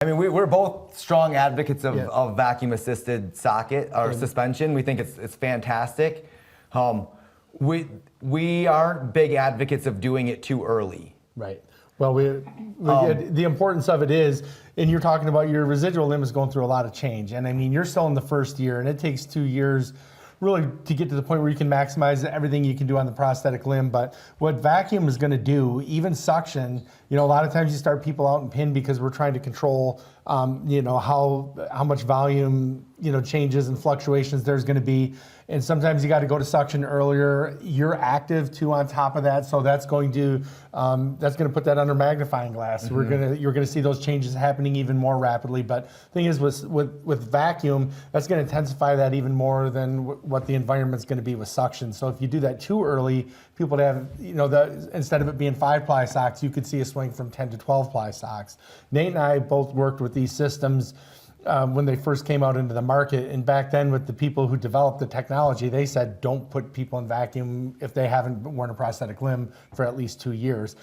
I mean, we're both strong advocates of vacuum-assisted socket or suspension. We think it's fantastic. We aren't big advocates of doing it too early. Right. Well, the importance of it is, and you're talking about your residual limb is going through a lot of change. And I mean, you're still in the first year, and it takes 2 years really to get to the point where you can maximize everything you can do on the prosthetic limb. But what vacuum is going to do, even suction, a lot of times you start people out in pin because we're trying to control, how much volume, changes and fluctuations there's going to be. And sometimes you got to go to suction earlier. You're active too on top of that, so that's going to put that under magnifying glass. Mm-hmm. You're gonna see those changes happening even more rapidly. But the thing is, with vacuum, that's going to intensify that even more than what the environment's going to be with suction. So if you do that too early, people have instead of it being 5-ply socks, you could see a swing from 10 to 12-ply socks. Nate and I both worked with these systems when they first came out into the market. And back then, with the people who developed the technology, they said don't put people in vacuum if they haven't worn a prosthetic limb for at least 2 years.